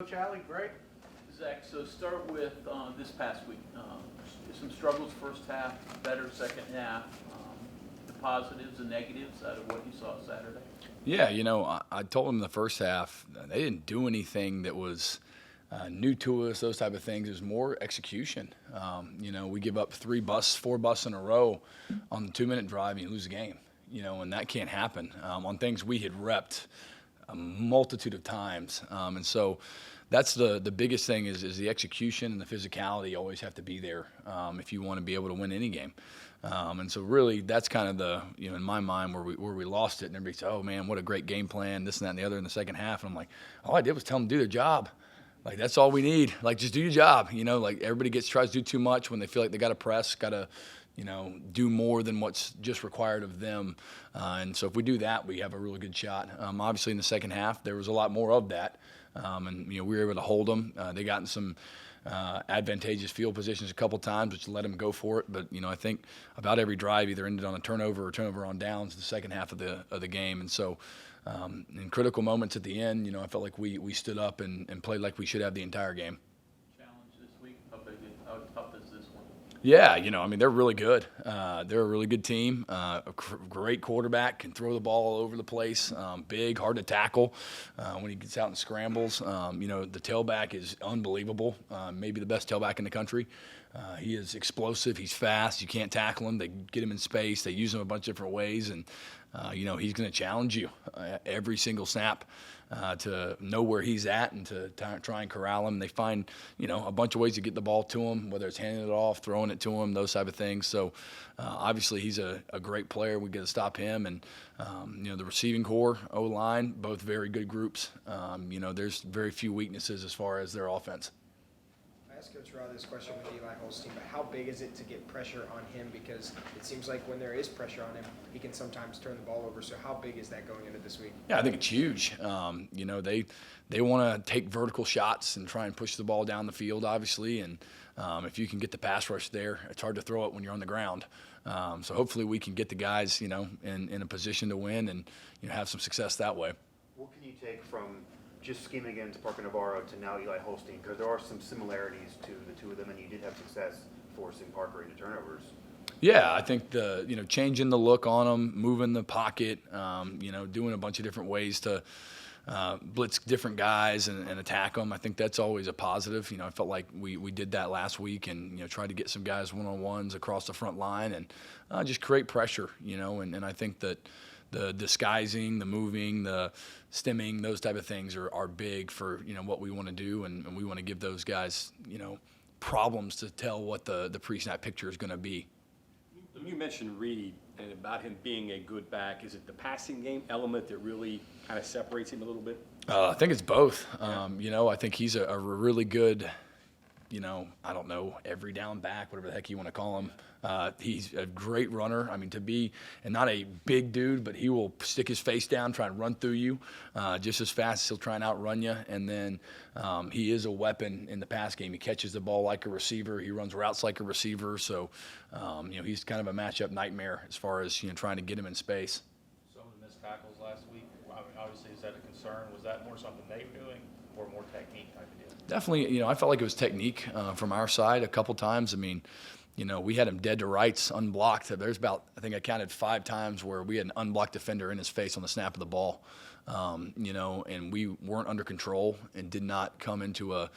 Coach Alley, great. Zach, so start with this past week. Some struggles first half, better second half. The positives and negatives out of what you saw Saturday. Yeah, I told them in the first half they didn't do anything that was new to us, those type of things. It was more execution. We give up four busts in a row on the 2-minute drive and you lose the game, and that can't happen on things we had repped a multitude of times. And so that's the biggest thing is the execution and the physicality always have to be there if you want to be able to win any game. And so really that's kind of in my mind where we lost it, and everybody said, oh man, what a great game plan, this and that and the other in the second half. And I'm like, all I did was tell them to do their job. Like, that's all we need. Like, just do your job. Like everybody tries to do too much when they feel like they got to press, got to, do more than what's just required of them. And so if we do that, we have a really good shot. Obviously in the second half, there was a lot more of that. And we were able to hold them. They got in some advantageous field positions a couple times, which let them go for it. But I think about every drive either ended on a turnover or turnover on downs the second half of the game. And so in critical moments at the end, I felt like we stood up and played like we should have the entire game. Challenge this week. How tough is this one? Yeah, they're really good. They're a really good team. A great quarterback, can throw the ball all over the place. Big, hard to tackle when he gets out and scrambles. The tailback is unbelievable. Maybe the best tailback in the country. He is explosive. He's fast. You can't tackle him. They get him in space. They use him a bunch of different ways, and he's going to challenge you every single snap to know where he's at and to try and corral him. They find a bunch of ways to get the ball to him, whether it's handing it off, throwing it to him, those type of things. So obviously he's a great player. We got to stop him, and the receiving core, O-line, both very good groups. There's very few weaknesses as far as their offense. I asked Coach Rod this question with Eli Holstein, but how big is it to get pressure on him? Because it seems like when there is pressure on him, he can sometimes turn the ball over. So how big is that going into this week? Yeah, I think it's huge. They want to take vertical shots and try and push the ball down the field, obviously. And if you can get the pass rush there, it's hard to throw it when you're on the ground. So hopefully we can get the guys, in a position to win and have some success that way. What can you take from just scheming against Parker Navarro to now Eli Holstein? Because there are some similarities to the two of them, and you did have success forcing Parker into turnovers. Yeah, I think changing the look on them, moving the pocket, doing a bunch of different ways to blitz different guys and attack them. I think that's always a positive. I felt like we did that last week and tried to get some guys one-on-ones across the front line and just create pressure. And I think that the disguising, the moving, the stemming, those type of things are big for what we want to do, and we want to give those guys problems to tell what the pre-snap picture is going to be. You mentioned Reed and about him being a good back. Is it the passing game element that really kind of separates him a little bit? I think it's both. I think he's a really good, I don't know, every down back, whatever the heck you want to call him. He's a great runner. And not a big dude, but he will stick his face down, try and run through you just as fast as he'll try and outrun you. And then he is a weapon in the pass game. He catches the ball like a receiver. He runs routes like a receiver. So, he's kind of a matchup nightmare as far as trying to get him in space. Some of the missed tackles last week, obviously, is that a concern? Was that more something they were doing or more technique type of deal? Definitely, I felt like it was technique from our side a couple times. We had him dead to rights, unblocked. There's about, I think I counted 5 times where we had an unblocked defender in his face on the snap of the ball, and we weren't under control and did not come into a,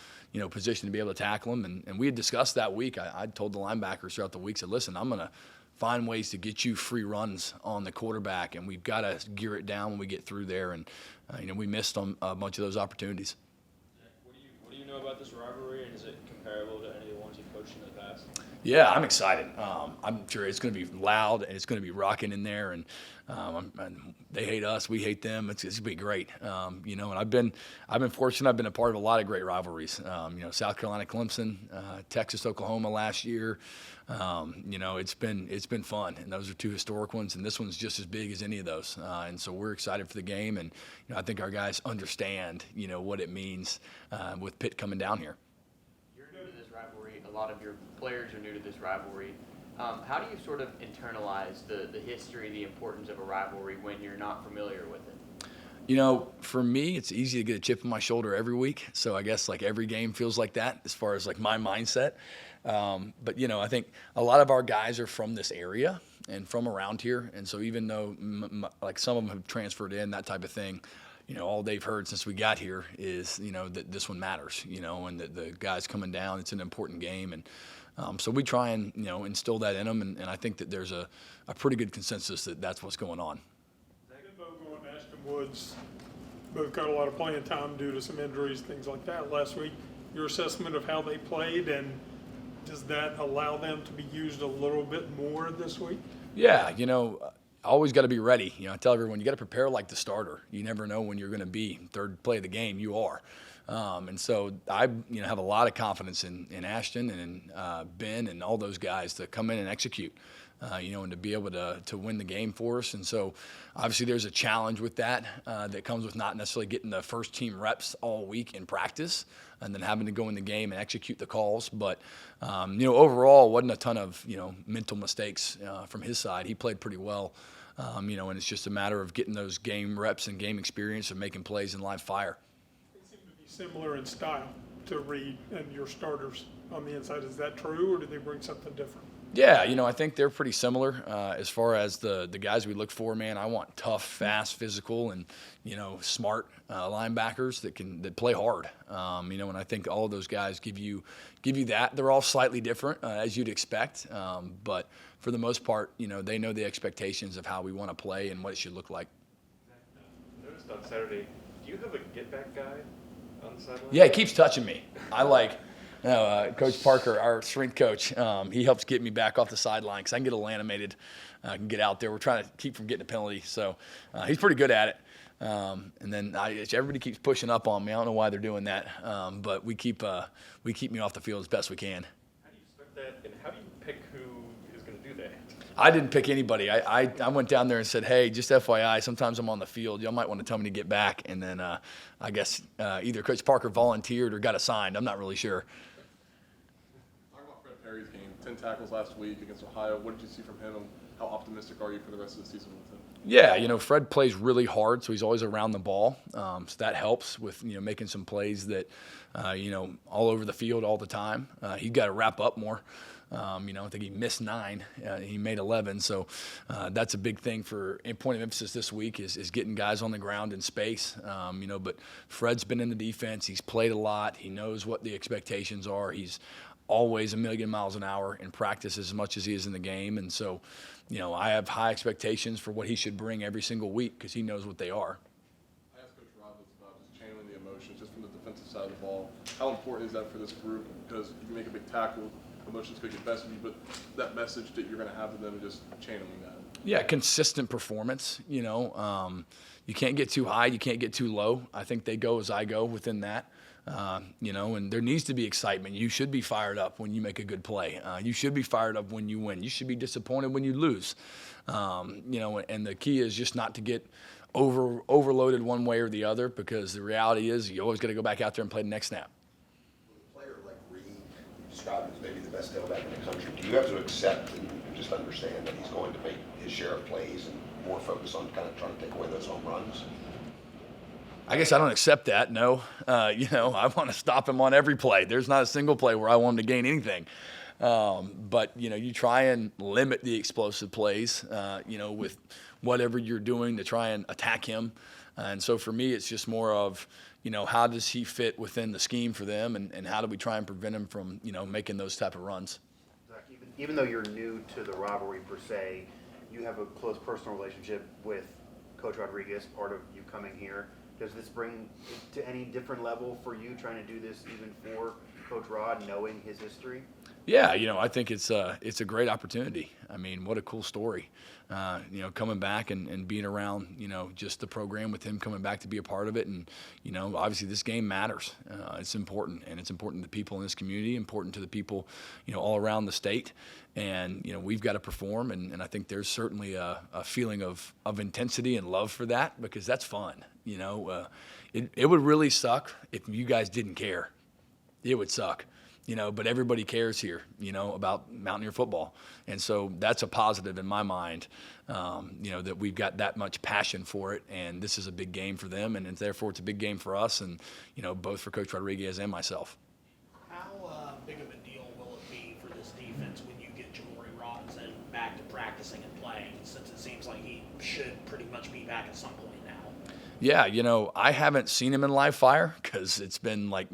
position to be able to tackle him. And we had discussed that week. I told the linebackers throughout the week, said, listen, I'm going to find ways to get you free runs on the quarterback, and we've got to gear it down when we get through there. And, we missed on a bunch of those opportunities. What do you know about this rivalry, and is it comparable to any of the ones you've coached in the past? Yeah, I'm excited. I'm sure it's going to be loud and it's going to be rocking in there, and they hate us, we hate them. It's going to be great. And I've been fortunate. I've been a part of a lot of great rivalries. South Carolina, Clemson, Texas, Oklahoma last year. It's been fun, and those are 2 historic ones, and this one's just as big as any of those. And so we're excited for the game, and I think our guys understand what it means with Pitt coming down here. A lot of your players are new to this rivalry. How do you sort of internalize the history, the importance of a rivalry when you're not familiar with it? You know, for me, it's easy to get a chip on my shoulder every week. So I guess like every game feels like that as far as like my mindset. But, you know, I think a lot of our guys are from this area and from around here. And so even though like some of them have transferred in, that type of thing, you know, all they've heard since we got here is, you know, that this one matters, you know, and that the guys coming down, it's an important game. And so we try and, you know, instill that in them. And I think that there's a pretty good consensus that that's what's going on. Bogo and Ashton Woods both got a lot of playing time due to some injuries, things like that last week. Your assessment of how they played, and does that allow them to be used a little bit more this week? Yeah, you know, always got to be ready. You know, I tell everyone you got to prepare like the starter. You never know when you're going to be third play of the game. You are. And so I, you know, have a lot of confidence in Ashton and in Ben and all those guys to come in and execute. You know, and to be able to win the game for us. And so obviously there's a challenge with that that comes with not necessarily getting the first team reps all week in practice and then having to go in the game and execute the calls. But, you know, overall wasn't a ton of, you know, mental mistakes from his side. He played pretty well, you know, and it's just a matter of getting those game reps and game experience and making plays in live fire. They seem to be similar in style to Reed and your starters on the inside. Is that true, or do they bring something different? Yeah, you know, I think they're pretty similar as far as the guys we look for. Man, I want tough, fast, physical, and, you know, smart linebackers that play hard. You know, and I think all of those guys give you that. They're all slightly different as you'd expect, but for the most part, you know, they know the expectations of how we want to play and what it should look like. I noticed on Saturday, do you have a get-back guy on the sideline? Yeah, he keeps touching me. I like. Coach Parker, our strength coach, he helps get me back off the sideline because I can get a little animated, I can get out there. We're trying to keep from getting a penalty, so he's pretty good at it. And then everybody keeps pushing up on me. I don't know why they're doing that, but we keep me off the field as best we can. How do you expect that, and how do you pick who is going to do that? I didn't pick anybody. I went down there and said, hey, just FYI, sometimes I'm on the field. Y'all might want to tell me to get back. And then I guess either Coach Parker volunteered or got assigned. I'm not really sure. Perry's game, 10 tackles last week against Ohio. What did you see from him, and how optimistic are you for the rest of the season with him? Yeah, you know, Fred plays really hard, so he's always around the ball. So that helps with, you know, making some plays that, you know, all over the field all the time. He's got to wrap up more. You know, I think he missed 9. He made 11. So that's a big thing for point of emphasis this week is getting guys on the ground in space. You know, but Fred's been in the defense. He's played a lot. He knows what the expectations are. He's always a million miles an hour in practice as much as he is in the game. And so, you know, I have high expectations for what he should bring every single week because he knows what they are. I asked Coach Roberts about just channeling the emotions just from the defensive side of the ball. How important is that for this group? Because if you make a big tackle, emotions could get best of you, but that message that you're going to have to them and just channeling that. Yeah, consistent performance, you know. You can't get too high, you can't get too low. I think they go as I go within that. You know, and there needs to be excitement. You should be fired up when you make a good play. You should be fired up when you win. You should be disappointed when you lose. You know, and the key is just not to get overloaded one way or the other because the reality is you always got to go back out there and play the next snap. With a player like Reed, described as maybe the best tailback in the country, do you have to accept and just understand that he's going to make his share of plays and more focus on kind of trying to take away those home runs? I guess I don't accept that, no. You know, I want to stop him on every play. There's not a single play where I want him to gain anything. But, you know, you try and limit the explosive plays, you know, with whatever you're doing to try and attack him. And so for me, it's just more of, you know, how does he fit within the scheme for them and how do we try and prevent him from, you know, making those type of runs. Zach, even though you're new to the rivalry per se, you have a close personal relationship with Coach Rodriguez, part of you coming here. Does this bring it to any different level for you trying to do this even for Coach Rod, knowing his history? Yeah, you know, I think it's a great opportunity. I mean, what a cool story. You know, coming back and being around, you know, just the program with him coming back to be a part of it. And, you know, obviously this game matters. It's important, and it's important to the people in this community, important to the people, you know, all around the state. And, you know, we've got to perform, and I think there's certainly a feeling of intensity and love for that because that's fun. You know, it would really suck if you guys didn't care. It would suck. but everybody cares here, about Mountaineer football. And so that's a positive in my mind, that we've got that much passion for it. And this is a big game for them, and therefore it's a big game for us, and, both for Coach Rodriguez and myself. How big of a deal will it be for this defense when you get Jamori Robinson back to practicing and playing, since it seems like he should pretty much be back at some point now? Yeah, I haven't seen him in live fire because it's been like,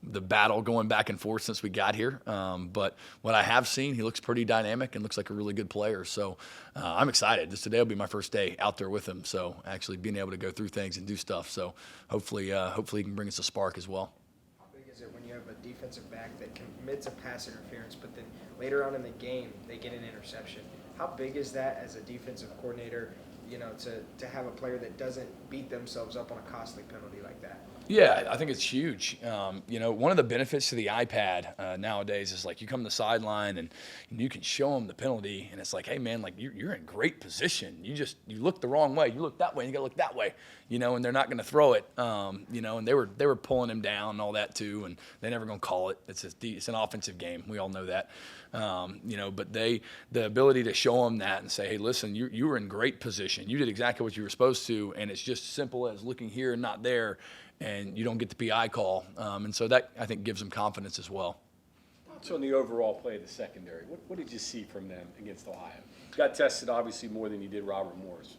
the battle going back and forth since we got here. But what I have seen, he looks pretty dynamic and looks like a really good player. So I'm excited. Today will be my first day out there with him. So actually being able to go through things and do stuff. So hopefully he can bring us a spark as well. How big is it when you have a defensive back that commits a pass interference, but then later on in the game they get an interception? How big is that as a defensive coordinator, to have a player that doesn't beat themselves up on a costly penalty like that? Yeah, I think it's huge. One of the benefits to the iPad nowadays is like you come to the sideline and you can show them the penalty, and it's like, hey man, like you're in great position. You look the wrong way. You look that way, and you got to look that way, and they're not going to throw it. And they were pulling him down and all that too, and they're never going to call it. It's an offensive game. We all know that. But the ability to show them that and say, hey, listen, you were in great position. You did exactly what you were supposed to, and it's just simple as looking here and not there, and you don't get the PI call. And so that, I think, gives them confidence as well. So in the overall play of the secondary, what did you see from them against Ohio? You got tested, obviously, more than you did Robert Morris.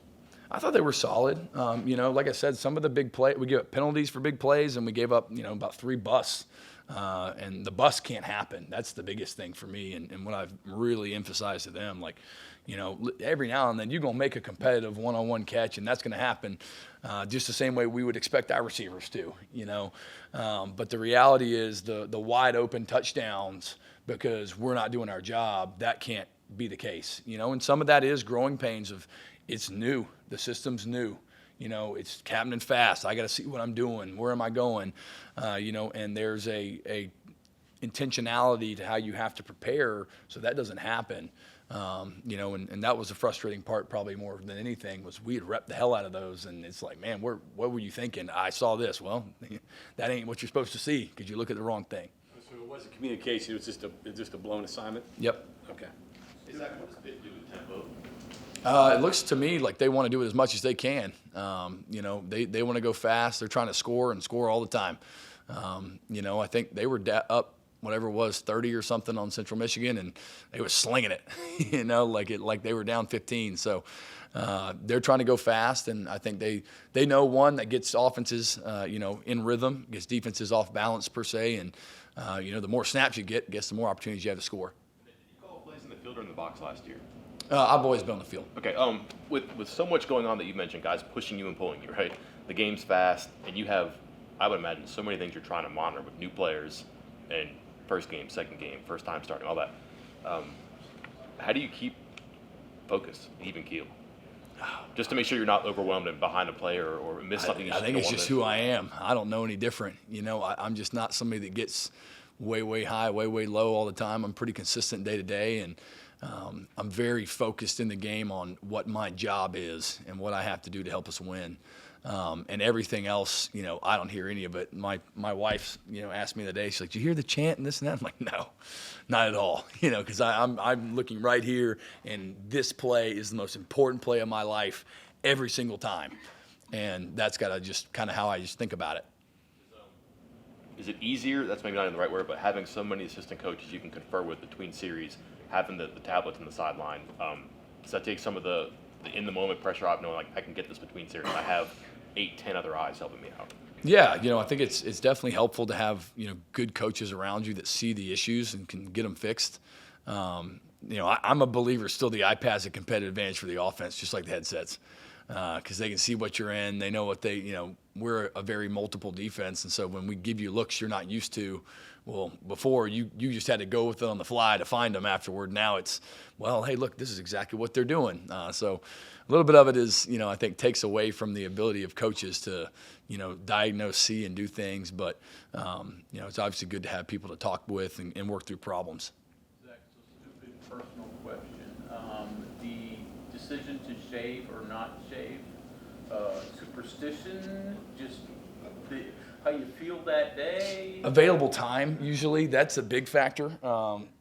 I thought they were solid. Like I said, some of the big play, we give up penalties for big plays, and we gave up, about 3 busts. And the bust can't happen. That's the biggest thing for me. And what I've really emphasized to them, like, every now and then you're going to make a competitive one-on-one catch, and that's going to happen just the same way we would expect our receivers to, But the reality is the wide open touchdowns, because we're not doing our job, that can't be the case, And some of that is growing pains of it's new. The system's new. It's happening fast. I got to see what I'm doing. Where am I going? And there's a intentionality to how you have to prepare so that doesn't happen. And that was the frustrating part probably more than anything was we had repped the hell out of those. And it's like, man, what were you thinking? I saw this. Well, that ain't what you're supposed to see because you look at the wrong thing. So it wasn't communication. It was just a blown assignment? Yep. Okay. What does Pitt do with tempo? It looks to me like they want to do it as much as they can. They want to go fast. They're trying to score and score all the time. I think they were up whatever it was 30 or something on Central Michigan, and they were slinging it. Like they were down 15. So they're trying to go fast, and I think they know one that gets offenses in rhythm, gets defenses off balance per se, and the more snaps you get, the more opportunities you have to score. Did you call plays in the field or in the box last year? I've always been on the field. Okay. With so much going on that you mentioned, guys pushing you and pulling you, right? The game's fast, and you have, I would imagine, so many things you're trying to monitor with new players and first game, second game, first time starting, all that. How do you keep focus, even keel? Just to make sure you're not overwhelmed and behind a player or miss something. I think it's just who I am. I don't know any different. I'm just not somebody that gets way high, way low all the time. I'm pretty consistent day to day, and I'm very focused in the game on what my job is and what I have to do to help us win. And everything else, I don't hear any of it. My wife, asked me the other day, she's like, "Do you hear the chant and this and that?" I'm like, "No, not at all." Because I'm looking right here, and this play is the most important play of my life every single time. And that's got to just kind of how I just think about it. Is it easier? That's maybe not in the right word, but having so many assistant coaches you can confer with between series, having the tablets on the sideline, does that take some of the in the moment pressure off, knowing like I can get this between series? I have 8-10 other eyes helping me out. Yeah, I think it's definitely helpful to have good coaches around you that see the issues and can get them fixed. I'm a believer still the iPad's a competitive advantage for the offense, just like the headsets, because they can see what you're in. They know what we're a very multiple defense, and so when we give you looks you're not used to, well, before you just had to go with it on the fly to find them afterward. Now it's, well, hey, look, this is exactly what they're doing. So a little bit of it is, I think takes away from the ability of coaches to, diagnose, see, and do things. But, it's obviously good to have people to talk with and work through problems. Zach, it's a stupid personal question. The decision to shave or not shave, superstition, just how you feel that day? Available time, usually, that's a big factor.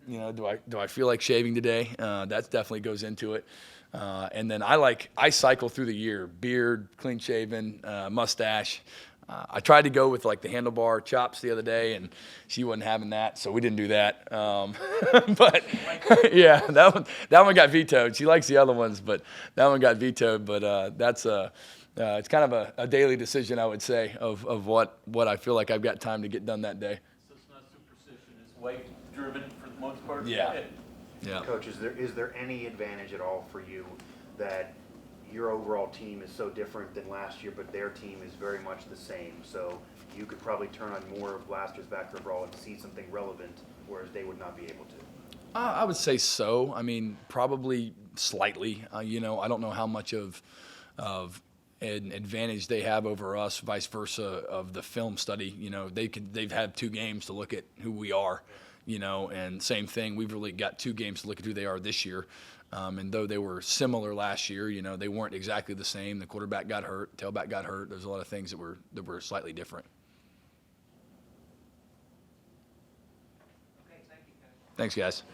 You know, do I feel like shaving today? That definitely goes into it. And then I cycle through the year: beard, clean shaven, mustache. I tried to go with like the handlebar chops the other day, and she wasn't having that, so we didn't do that. But yeah, that one got vetoed. She likes the other ones, but that one got vetoed. But it's kind of a daily decision, I would say, of what I feel like I've got time to get done that day. So it's not superstition, it's weight driven for the most part? Yeah. Okay. Yeah. Coach, is there any advantage at all for you that your overall team is so different than last year, but their team is very much the same? So you could probably turn on more of last year's back overall and see something relevant, whereas they would not be able to. I would say so. I mean, probably slightly. You know, I don't know how much of an advantage they have over us, vice versa, of the film study. You know, they've had 2 games to look at who we are. You know, and same thing. We've really got 2 games to look at who they are this year. And though they were similar last year, you know, they weren't exactly the same. The quarterback got hurt, tailback got hurt. There's a lot of things that were slightly different. Okay, thank you, guys. Thanks, guys.